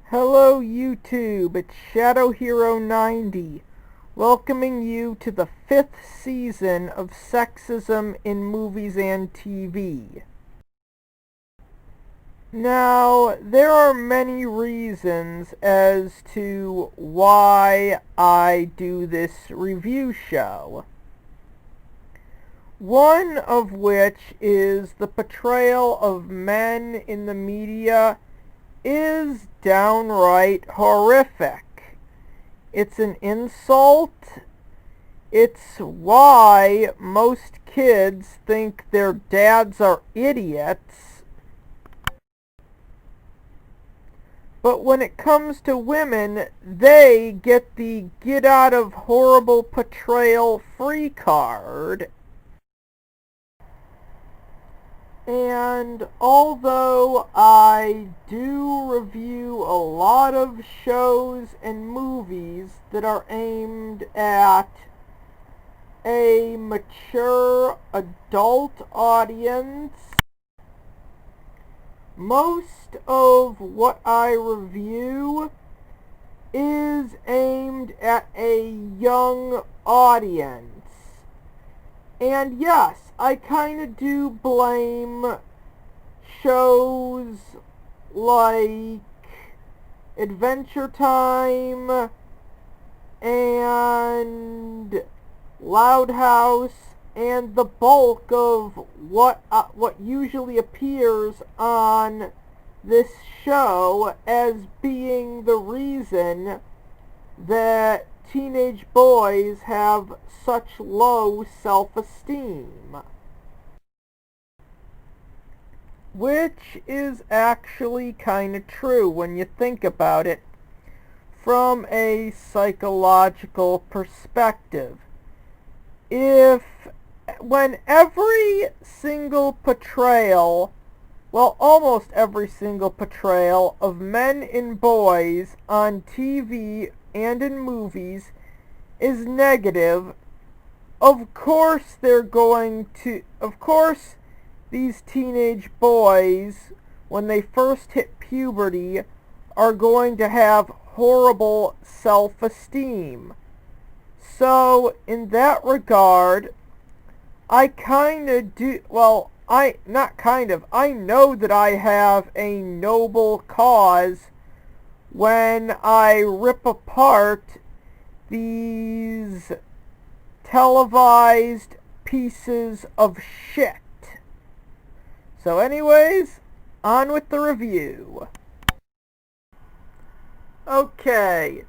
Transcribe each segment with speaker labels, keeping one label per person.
Speaker 1: Hello YouTube, it's Shadow Hero 90, welcoming you to the 5th season of Sexism in Movies and TV. Now, there are many reasons as to why I do this review show. One of which is the portrayal of men in the media is downright horrific. It's an insult. It's why most kids think their dads are idiots. But when it comes to women, they get the get out of horrible portrayal free card. And although I do review a lot of shows and movies that are aimed at a mature adult audience, most of what I review is aimed at a young audience. And yes, I kind of do blame shows like Adventure Time and Loud House and the bulk of what usually appears on this show as being the reason that teenage boys have such low self-esteem. Which is actually kind of true when you think about it from a psychological perspective. When every single portrayal, well, almost every single portrayal of men and boys on TV and in movies is negative, of course these teenage boys, when they first hit puberty, are going to have horrible self-esteem. So, in that regard, I know that I have a noble cause when I rip apart these televised pieces of shit. So anyways, on with the review. Okay,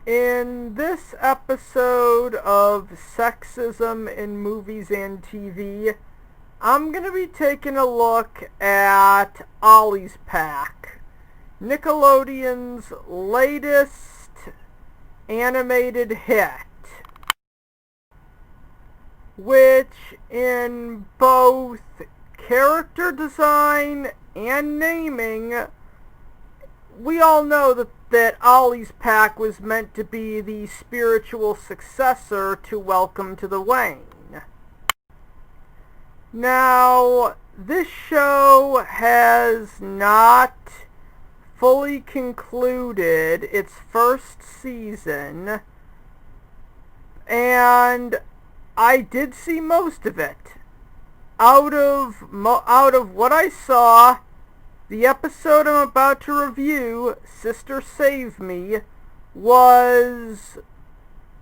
Speaker 1: in this episode of Sexism in Movies and TV, I'm going to be taking a look at Ollie's Pack, Nickelodeon's latest animated hit, which in both character design and naming, we all know that Ollie's Pack was meant to be the spiritual successor to Welcome to the Wane. Now, this show has not fully concluded its first season, and I did see most of it. Out of what I saw, the episode I'm about to review, Sister Save Me, was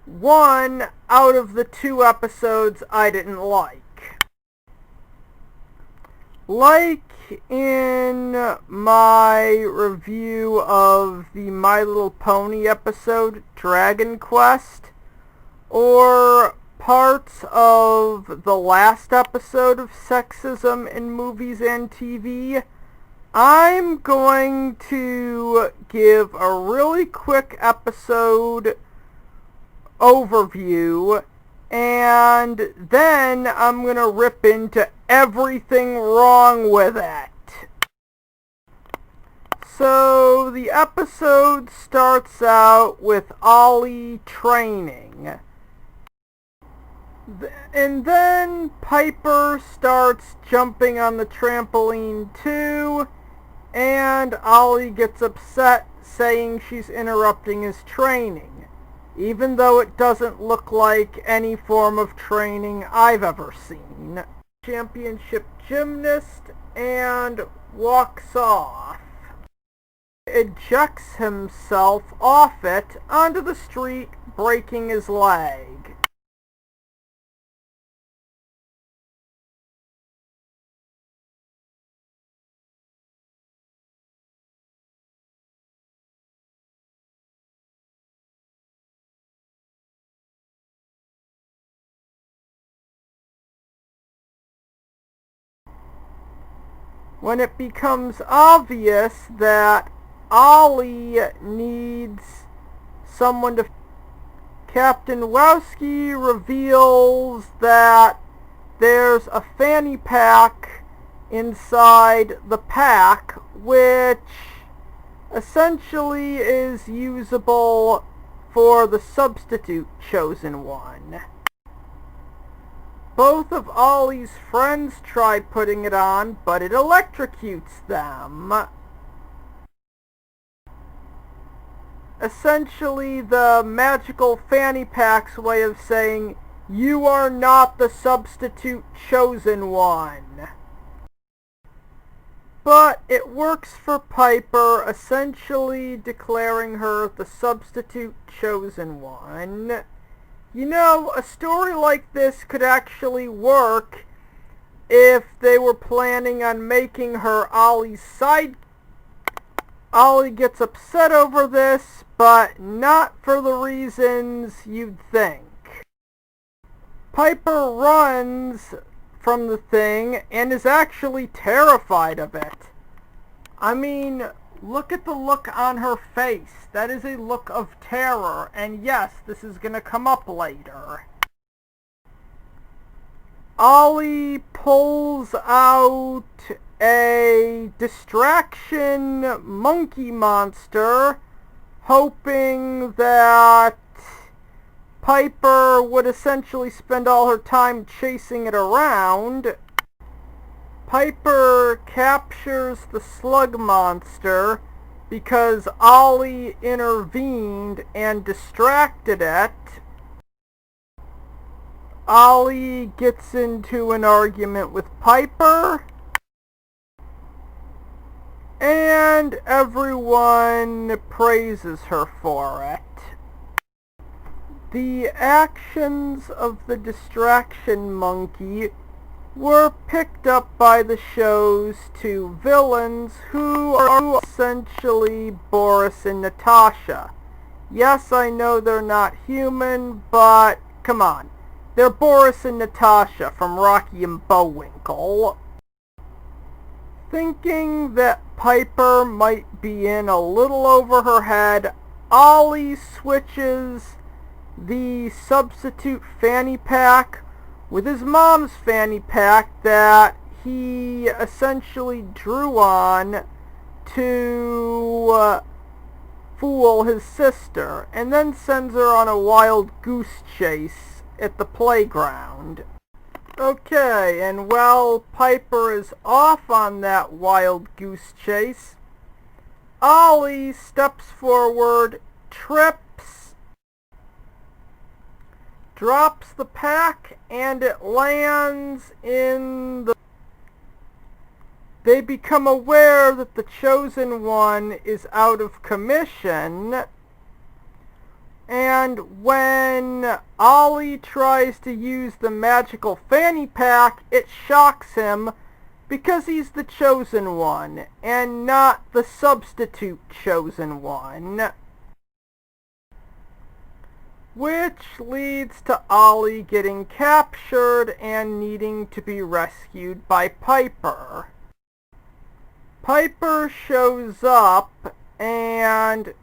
Speaker 1: one out of the 2 episodes I didn't like. Like in my review of the My Little Pony episode, Dragon Quest, or parts of the last episode of Sexism in Movies and TV, I'm going to give a really quick episode overview, and then I'm going to rip into everything wrong with it. So the episode starts out with Ollie training. And then Piper starts jumping on the trampoline too, and Ollie gets upset, saying she's interrupting his training, even though it doesn't look like any form of training I've ever seen. Championship gymnast, and walks off. Ejects himself off it onto the street, breaking his leg. When it becomes obvious that Ollie needs someone to... Captain Wowski reveals that there's a fanny pack inside the pack, which essentially is usable for the substitute chosen one. Both of Ollie's friends try putting it on, but it electrocutes them. Essentially, the magical fanny pack's way of saying, you are not the substitute chosen one. But it works for Piper, essentially declaring her the substitute chosen one. You know, a story like this could actually work if they were planning on making her Ollie's sidekick. Ollie gets upset over this, but not for the reasons you'd think. Piper runs from the thing and is actually terrified of it. I mean, look at the look on her face. That is a look of terror, and yes, this is going to come up later. Ollie pulls out a distraction monkey monster, hoping that Piper would essentially spend all her time chasing it around. Piper captures the slug monster because Ollie intervened and distracted it. Ollie gets into an argument with Piper, and everyone praises her for it. The actions of the distraction monkey were picked up by the show's two villains, who are essentially Boris and Natasha. Yes, I know they're not human, but come on. They're Boris and Natasha from Rocky and Bullwinkle. Thinking that Piper might be in a little over her head, Ollie switches the substitute fanny pack with his mom's fanny pack that he essentially drew on to fool his sister, and then sends her on a wild goose chase at the playground. Okay, and while Piper is off on that wild goose chase, Ollie steps forward, trips, drops the pack, and it lands in the... They become aware that the chosen one is out of commission, and when Ollie tries to use the magical fanny pack, it shocks him because he's the chosen one and not the substitute chosen one. Which leads to Ollie getting captured and needing to be rescued by Piper. Piper shows up and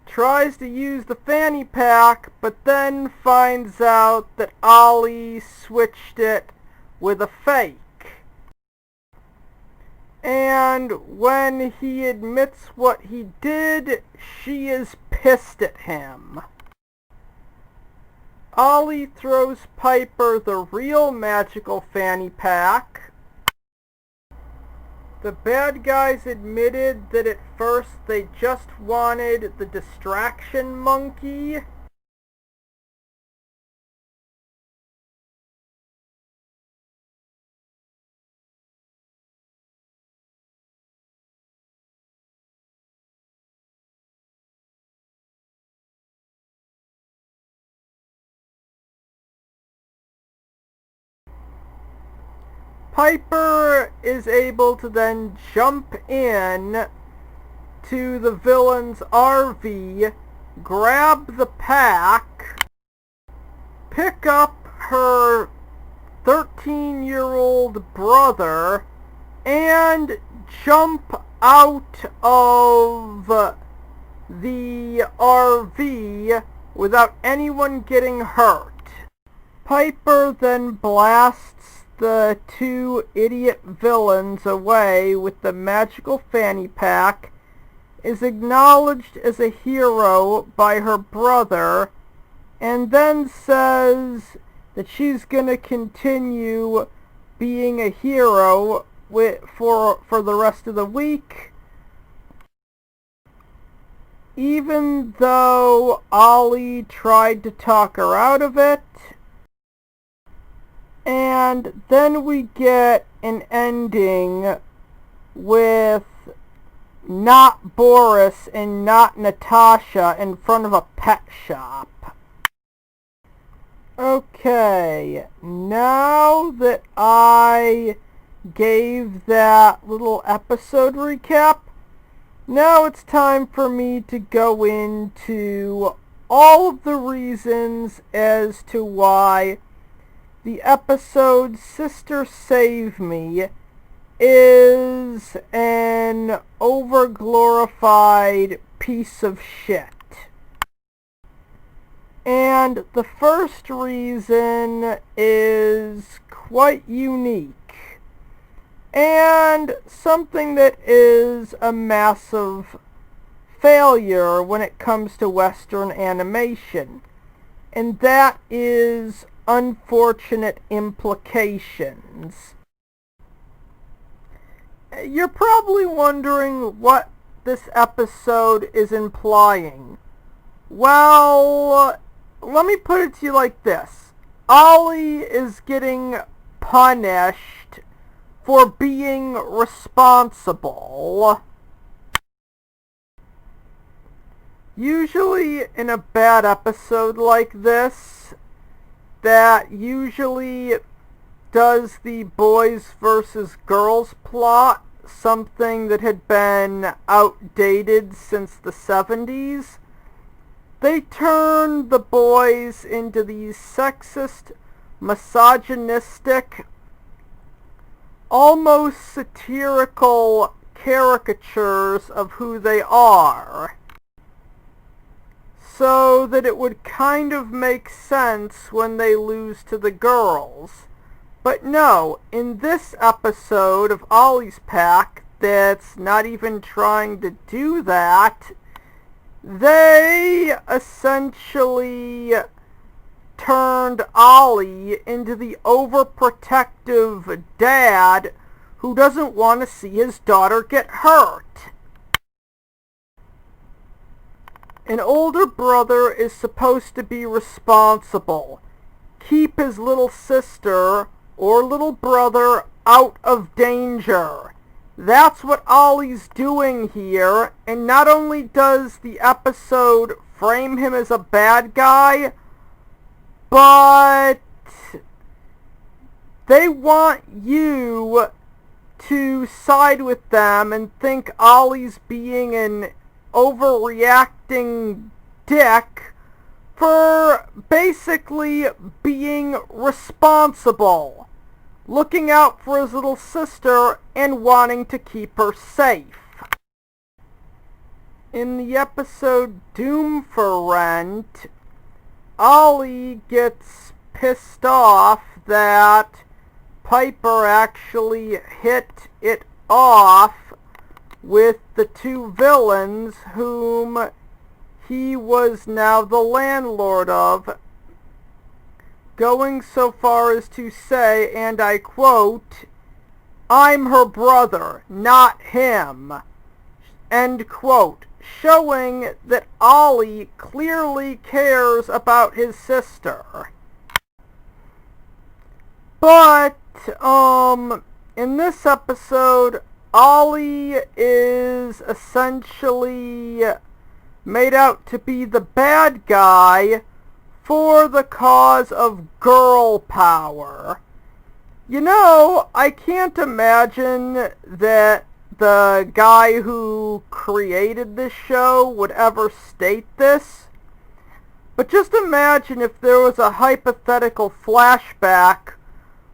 Speaker 1: tries to use the fanny pack, but then finds out that Ollie switched it with a fake. And when he admits what he did, she is pissed at him. Ollie throws Piper the real magical fanny pack, The bad guys admitted that at first they just wanted the distraction monkey. Piper is able to then jump in to the villain's RV, grab the pack, pick up her 13-year-old brother, and jump out of the RV without anyone getting hurt. Piper then blasts the two idiot villains away with the magical fanny pack, is acknowledged as a hero by her brother, and then says that she's going to continue being a hero for the rest of the week, even though Ollie tried to talk her out of it. And then we get an ending with not Boris and not Natasha in front of a pet shop. Okay, now that I gave that little episode recap, now it's time for me to go into all of the reasons as to why the episode Sister Save Me is an overglorified piece of shit. And the first reason is quite unique, and something that is a massive failure when it comes to Western animation, and that is unfortunate implications. You're probably wondering what this episode is implying. Well, let me put it to you like this. Ollie is getting punished for being responsible. Usually in a bad episode like this, that usually does the boys versus girls plot, something that had been outdated since the 70s. They turn the boys into these sexist, misogynistic, almost satirical caricatures of who they are, so that it would kind of make sense when they lose to the girls. But no, in this episode of Ollie's Pack, that's not even trying to do that, they essentially turned Ollie into the overprotective dad who doesn't want to see his daughter get hurt. An older brother is supposed to be responsible, keep his little sister or little brother out of danger. That's what Ollie's doing here, and not only does the episode frame him as a bad guy, but they want you to side with them and think Ollie's being an overreacting dick for basically being responsible, looking out for his little sister and wanting to keep her safe. In the episode Doom for Rent, Ollie gets pissed off that Piper actually hit it off with the two villains whom he was now the landlord of, going so far as to say, and I quote, I'm her brother, not him. End quote. Showing that Ollie clearly cares about his sister. But, in this episode, Ollie is essentially made out to be the bad guy for the cause of girl power. You know, I can't imagine that the guy who created this show would ever state this, but just imagine if there was a hypothetical flashback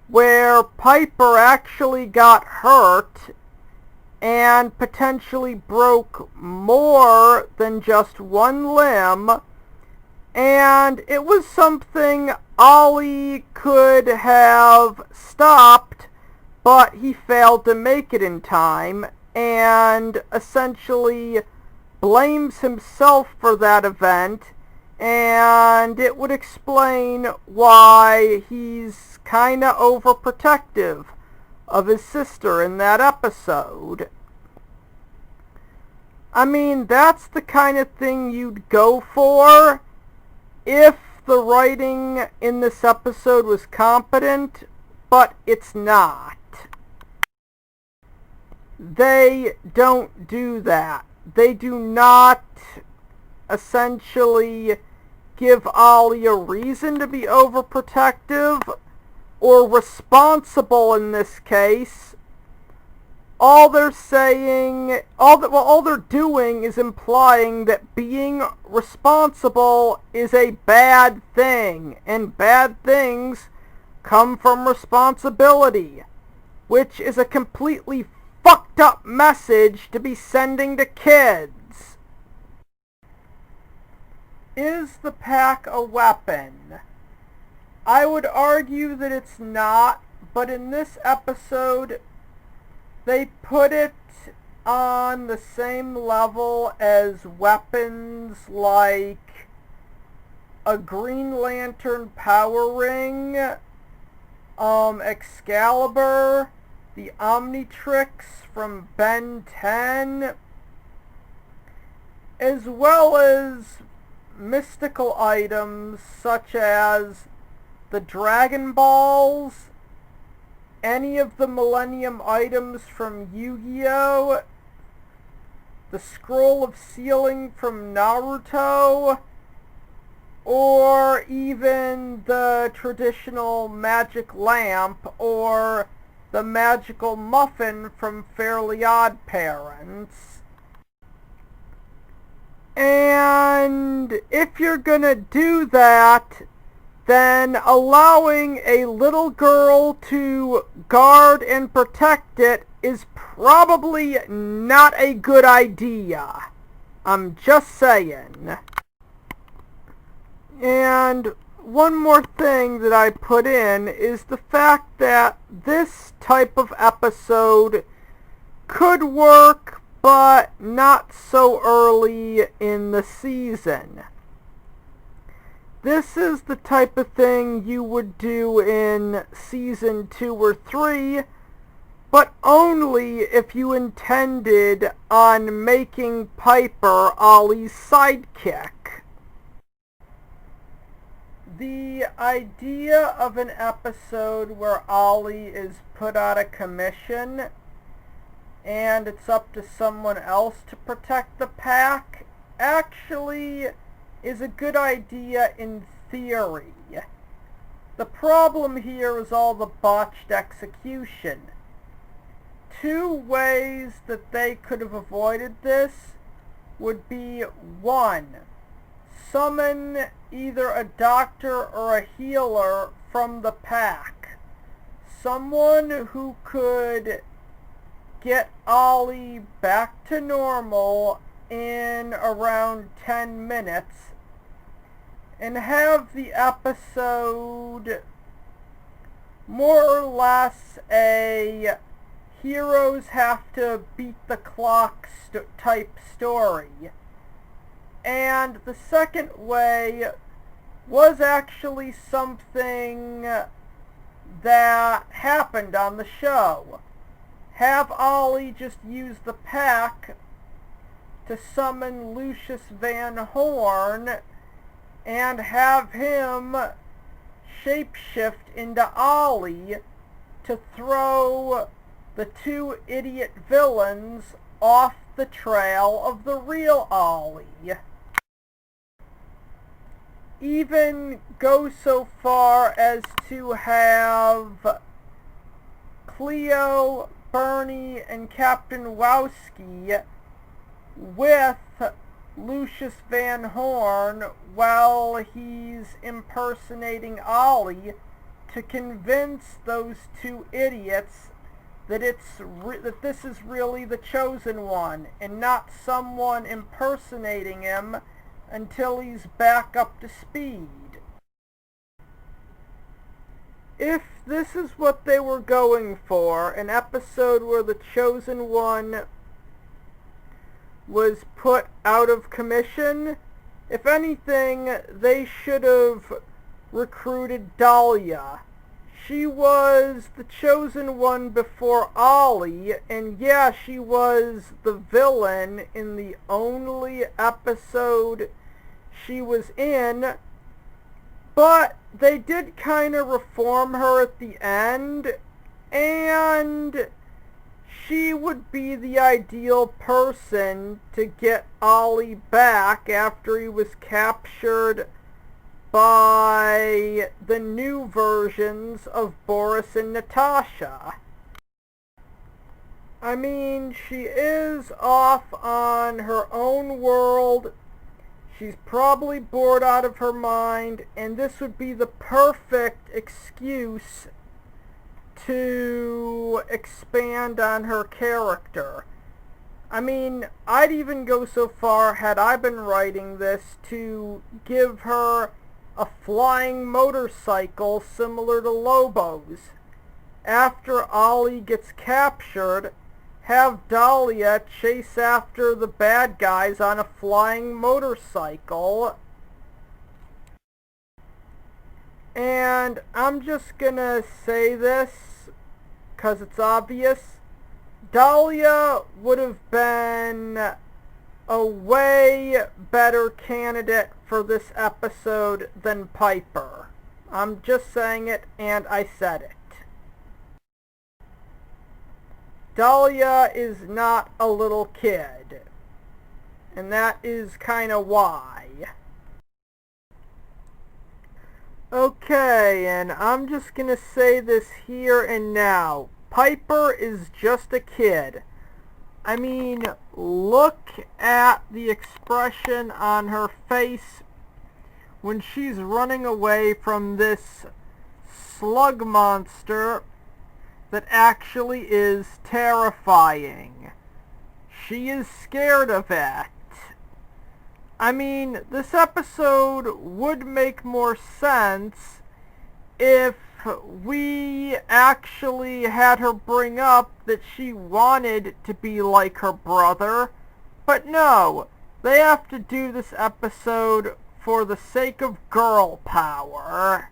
Speaker 1: where Piper actually got hurt and potentially broke more than just one limb, and it was something Ollie could have stopped, but he failed to make it in time, and essentially blames himself for that event, and it would explain why he's kinda overprotective of his sister in that episode. I mean, that's the kind of thing you'd go for if the writing in this episode was competent, but it's not. They don't do that. They do not essentially give Ollie a reason to be overprotective or responsible in this case. All they're saying, all they're doing is implying that being responsible is a bad thing, and bad things come from responsibility, which is a completely fucked up message to be sending to kids. Is the pack a weapon? I would argue that it's not, but in this episode, they put it on the same level as weapons like a Green Lantern power ring, Excalibur, the Omnitrix from Ben 10, as well as mystical items such as the Dragon Balls, any of the Millennium items from Yu-Gi-Oh!, the Scroll of Sealing from Naruto, or even the traditional magic lamp or the magical muffin from Fairly Odd Parents. And if you're gonna do that, then allowing a little girl to guard and protect it is probably not a good idea. I'm just saying. And one more thing that I put in is the fact that this type of episode could work, but not so early in the season. This is the type of thing you would do in season 2 or 3, but only if you intended on making Piper Ollie's sidekick. The idea of an episode where Ollie is put out of commission and it's up to someone else to protect the pack actually is a good idea in theory. The problem here is all the botched execution. Two ways that they could have avoided this would be: 1, summon either a doctor or a healer from the pack. Someone who could get Ollie back to normal in around 10 minutes and have the episode more or less a heroes have to beat the clock type story. And the second way was actually something that happened on the show. have Ollie just use the pack to summon Lucius Van Horn and have him shapeshift into Ollie to throw the two idiot villains off the trail of the real Ollie. Even go so far as to have Cleo, Bernie, and Captain Wowski with Lucius Van Horn while he's impersonating Ollie to convince those two idiots that that this is really the chosen one and not someone impersonating him until he's back up to speed. If this is what they were going for, an episode where the chosen one was put out of commission, if anything, they should have recruited Dahila. She was the chosen one before Ollie, and yeah, she was the villain in the only episode she was in, but they did kind of reform her at the end, and she would be the ideal person to get Ollie back after he was captured by the new versions of Boris and Natasha. I mean, she is off on her own world. She's probably bored out of her mind, and this would be the perfect excuse to expand on her character. I mean, I'd even go so far, had I been writing this, to give her a flying motorcycle similar to Lobo's. After Ollie gets captured, have Dahlia chase after the bad guys on a flying motorcycle. And I'm just gonna say this, 'cause it's obvious. Dahlia would have been a way better candidate for this episode than Piper. I'm just saying it, and I said it. Dahlia is not a little kid, and that is kind of why. Okay, and I'm just gonna say this here and now. Piper is just a kid. I mean, look at the expression on her face when she's running away from this slug monster that actually is terrifying. She is scared of it. I mean, this episode would make more sense if we actually had her bring up that she wanted to be like her brother, but no, they have to do this episode for the sake of girl power.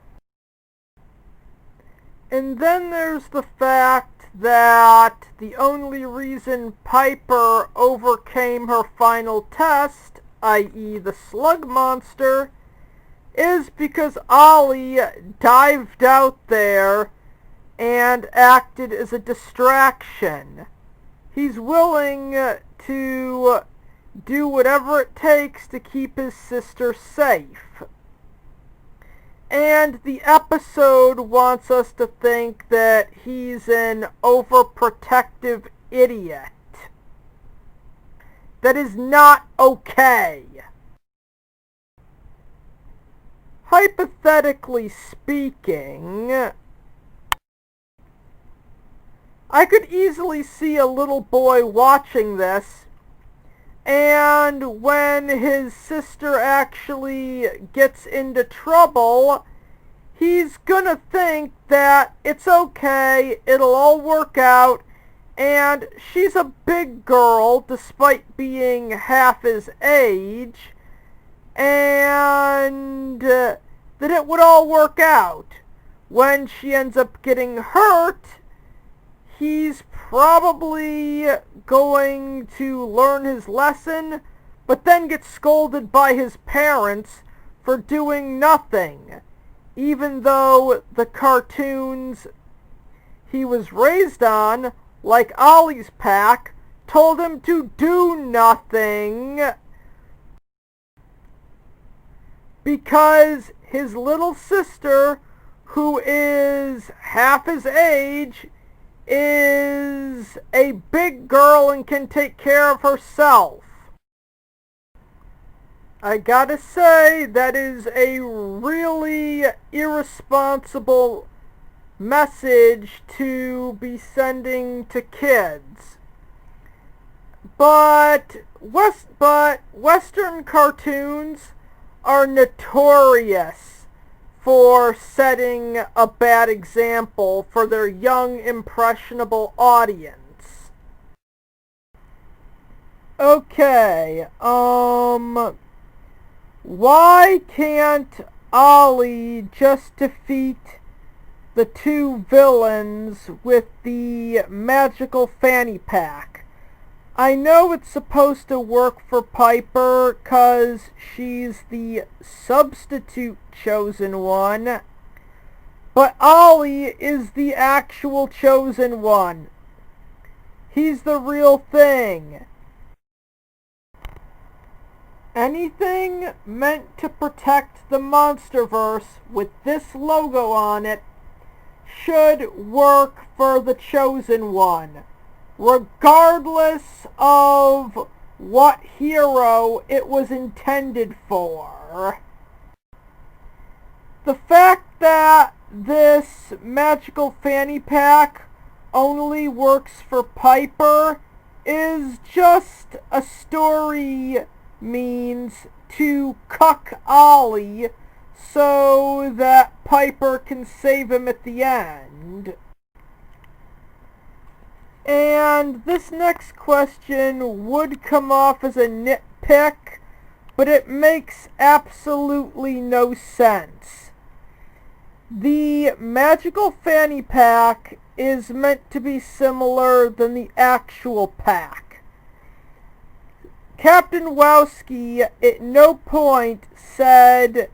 Speaker 1: And then there's the fact that the only reason Piper overcame her final test, i.e. the slug monster, is because Ollie dived out there and acted as a distraction. He's willing to do whatever it takes to keep his sister safe. And the episode wants us to think that he's an overprotective idiot. That is not okay. Hypothetically speaking, I could easily see a little boy watching this, and when his sister actually gets into trouble, he's gonna think that it's okay, it'll all work out, and she's a big girl despite being half his age, and that it would all work out. When she ends up getting hurt, he's probably going to learn his lesson, but then get scolded by his parents for doing nothing, even though the cartoons he was raised on, like Ollie's pack, told him to do nothing because his little sister, who is half his age, is a big girl and can take care of herself. I gotta say, that is a really irresponsible message to be sending to kids. But Western cartoons are notorious for setting a bad example for their young, impressionable audience. Okay, why can't Ollie just defeat the two villains with the magical fanny pack? I know it's supposed to work for Piper because she's the substitute chosen one, but Ollie is the actual chosen one. He's the real thing. Anything meant to protect the Monsterverse with this logo on it should work for the chosen one, regardless of what hero it was intended for. The fact that this magical fanny pack only works for Piper is just a story means to cuck Ollie so that Piper can save him at the end. And this next question would come off as a nitpick, but it makes absolutely no sense. The magical fanny pack is meant to be similar than the actual pack. Captain Wowski at no point said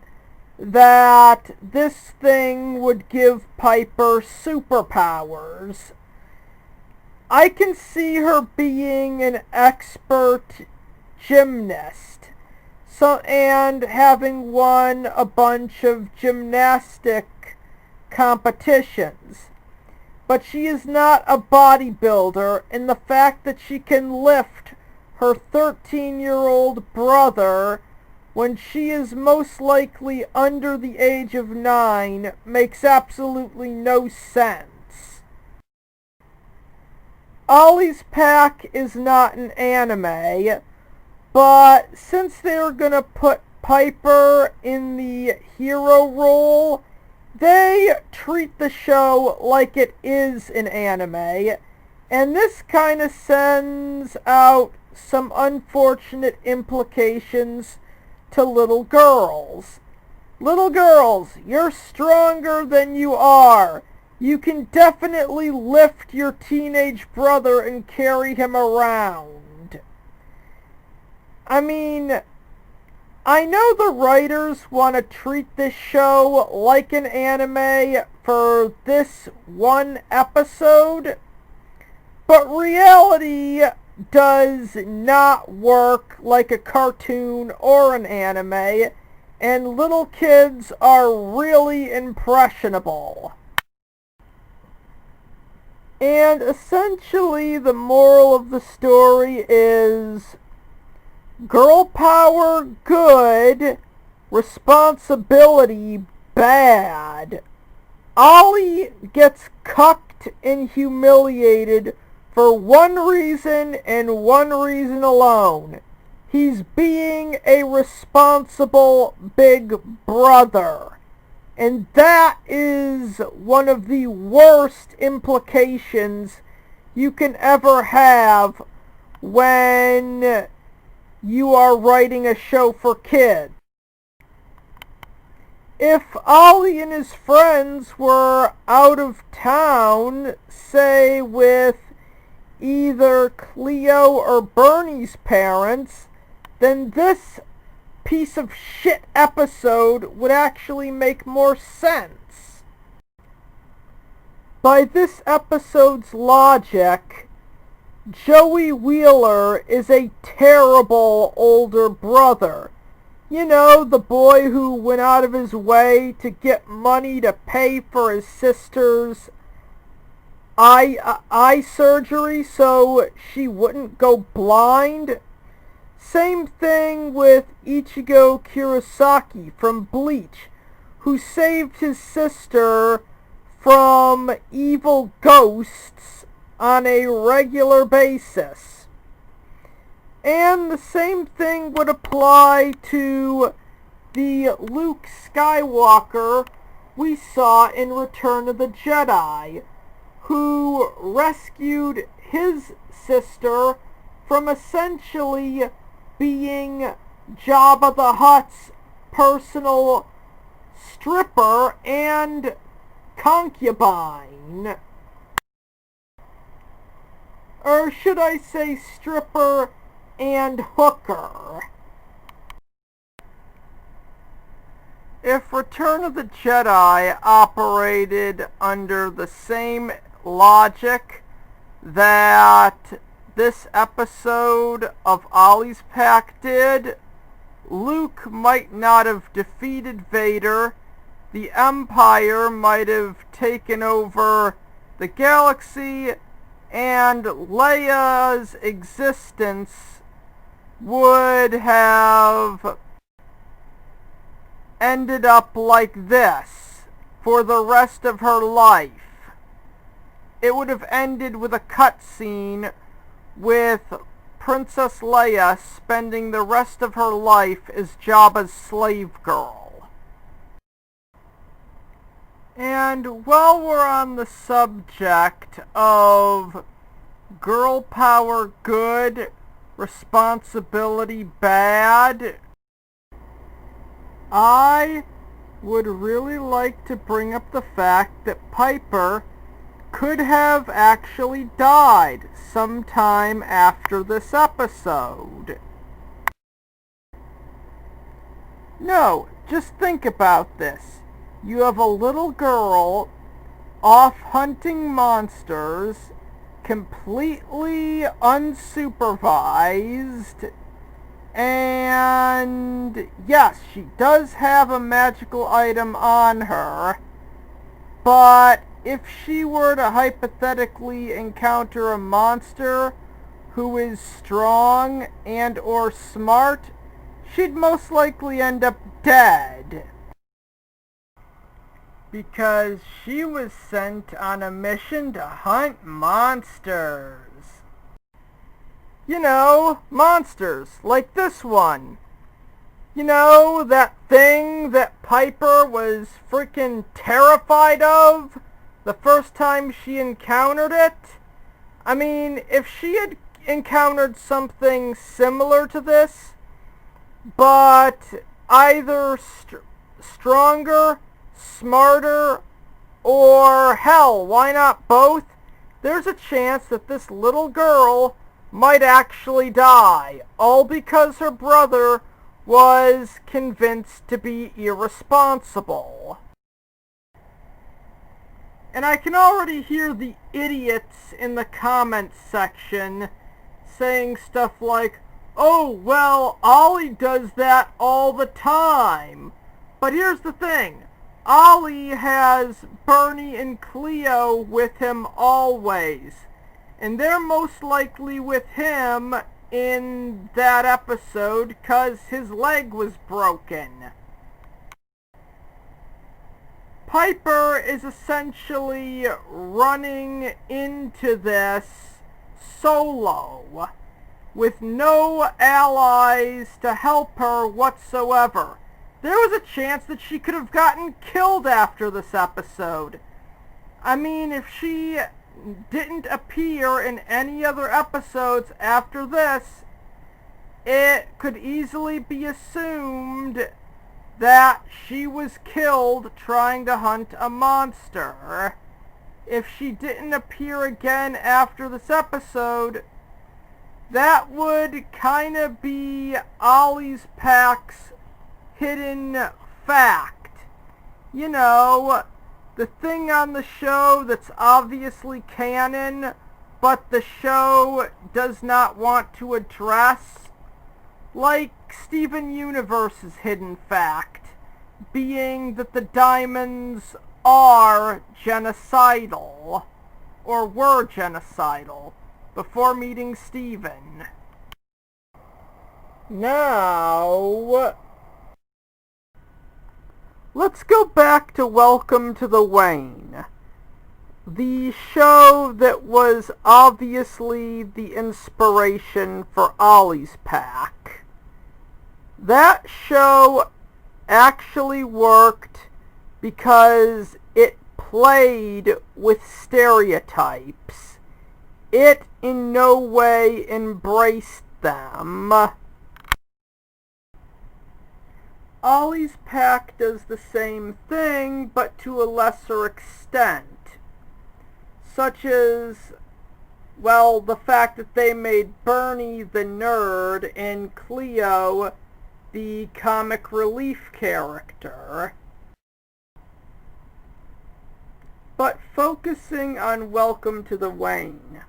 Speaker 1: that this thing would give Piper superpowers. I can see her being an expert gymnast, and having won a bunch of gymnastic competitions. But she is not a bodybuilder, and the fact that she can lift her 13-year-old brother when she is most likely under the age of 9 makes absolutely no sense. Ollie's pack is not an anime, but since they're gonna put Piper in the hero role, they treat the show like it is an anime, and this kind of sends out some unfortunate implications to little girls. Little girls, you're stronger than you are. You can definitely lift your teenage brother and carry him around. I mean, I know the writers want to treat this show like an anime for this one episode, but reality does not work like a cartoon or an anime, and little kids are really impressionable. And essentially the moral of the story is girl power good, responsibility bad. Ollie gets cucked and humiliated for one reason and one reason alone. He's being a responsible big brother. And that is one of the worst implications you can ever have when you are writing a show for kids. If Ollie and his friends were out of town, say with either Cleo or Bernie's parents, then this piece of shit episode would actually make more sense. By this episode's logic, Joey Wheeler is a terrible older brother. You know, the boy who went out of his way to get money to pay for his sister's eye surgery so she wouldn't go blind. Same thing with Ichigo Kurosaki from Bleach, who saved his sister from evil ghosts on a regular basis. And the same thing would apply to the Luke Skywalker we saw in Return of the Jedi, who rescued his sister from essentially being Jabba the Hutt's personal stripper and concubine. Or should I say stripper and hooker. If Return of the Jedi operated under the same logic that this episode of Ollie's Pack did, Luke might not have defeated Vader, the Empire might have taken over the galaxy, and Leia's existence would have ended up like this for the rest of her life. It would have ended with a cutscene with Princess Leia spending the rest of her life as Jabba's slave girl. And while we're on the subject of girl power good, responsibility bad, I would really like to bring up the fact that Piper could have actually died sometime after this episode. No, just think about this. You have a little girl off hunting monsters, completely unsupervised, and yes, she does have a magical item on her, but if she were to hypothetically encounter a monster who is strong and or smart, she'd most likely end up dead. Because she was sent on a mission to hunt monsters. You know, monsters like this one. You know, that thing that Piper was freaking terrified of the first time she encountered it? I mean, if she had encountered something similar to this, but either stronger, smarter, or hell, why not both? There's a chance that this little girl might actually die, all because her brother was convinced to be irresponsible. And I can already hear the idiots in the comments section saying stuff like, "Oh, well, Ollie does that all the time." But here's the thing. Ollie has Bernie and Cleo with him always. And they're most likely with him in that episode because his leg was broken. Piper is essentially running into this solo, with no allies to help her whatsoever. There was a chance that she could have gotten killed after this episode. I mean, if she didn't appear in any other episodes after this, it could easily be assumed that she was killed trying to hunt a monster. If she didn't appear again after this episode, that would kind of be Ollie's Pack's hidden fact. You know, the thing on the show that's obviously canon, but the show does not want to address, like Steven Universe's hidden fact, being that the diamonds are genocidal, or were genocidal, before meeting Steven. Now, let's go back to Welcome to the Wayne, the show that was obviously the inspiration for Ollie's Pack. That show actually worked because it played with stereotypes. It in no way embraced them. Ollie's Pack does the same thing, but to a lesser extent. Such as, well, the fact that they made Bernie the nerd and Cleo the comic relief character. But focusing on Welcome to the Wayne,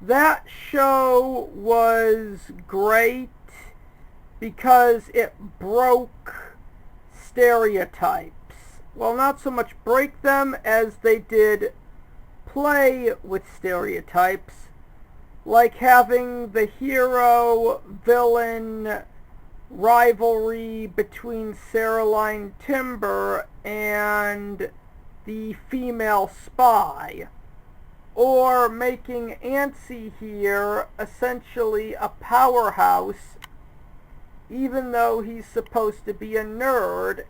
Speaker 1: that show was great because it broke stereotypes. Well, not so much break them as they did play with stereotypes, like having the hero-villain rivalry between Caroline Timber and the female spy, or making Antsy here essentially a powerhouse, even though he's supposed to be a nerd.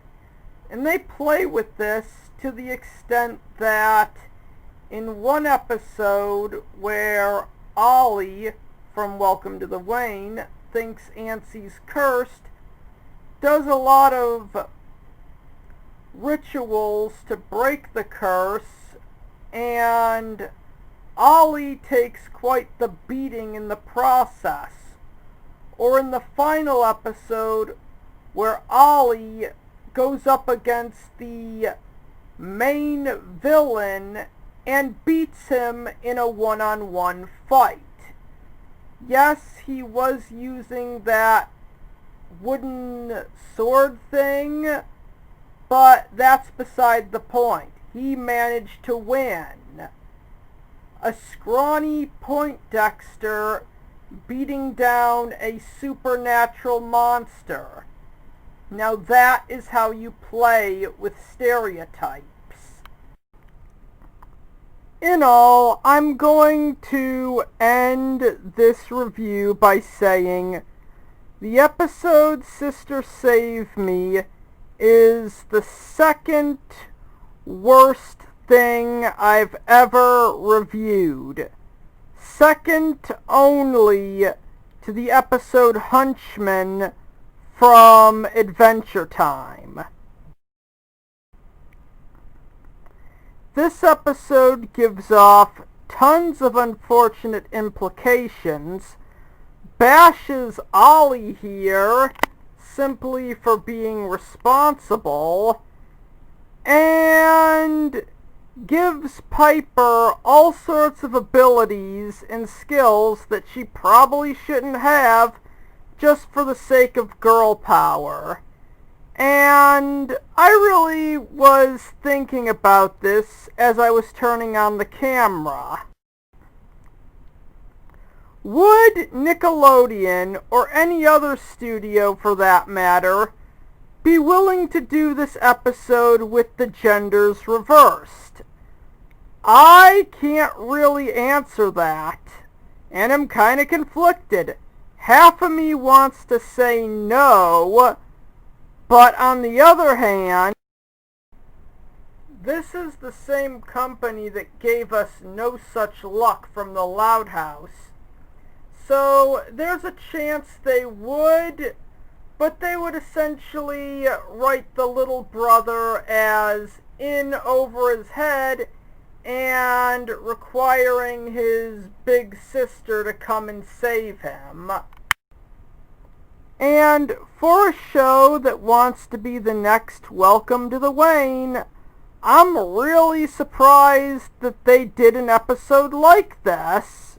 Speaker 1: And they play with this to the extent that in one episode where Ollie from Welcome to the Wayne thinks Antsy's cursed, does a lot of rituals to break the curse, and Ollie takes quite the beating in the process. Or in the final episode where Ollie goes up against the main villain and beats him in a one-on-one fight. Yes, he was using that wooden sword thing, but that's beside the point. He managed to win. A scrawny Poindexter beating down a supernatural monster. Now that is how you play with stereotypes. In all, I'm going to end this review by saying the episode Sister Save Me is the second worst thing I've ever reviewed. Second only to the episode Hunchman from Adventure Time. This episode gives off tons of unfortunate implications, bashes Ollie here simply for being responsible, and gives Piper all sorts of abilities and skills that she probably shouldn't have just for the sake of girl power. And I really was thinking about this as I was turning on the camera. Would Nickelodeon, or any other studio for that matter, be willing to do this episode with the genders reversed? I can't really answer that, and I'm kind of conflicted. Half of me wants to say no, but on the other hand, this is the same company that gave us No Such Luck from the Loud House. So there's a chance they would, but they would essentially write the little brother as in over his head and requiring his big sister to come and save him. And for a show that wants to be the next Welcome to the Wayne, I'm really surprised that they did an episode like this.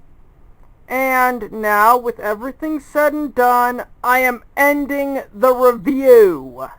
Speaker 1: And now, with everything said and done, I am ending the review.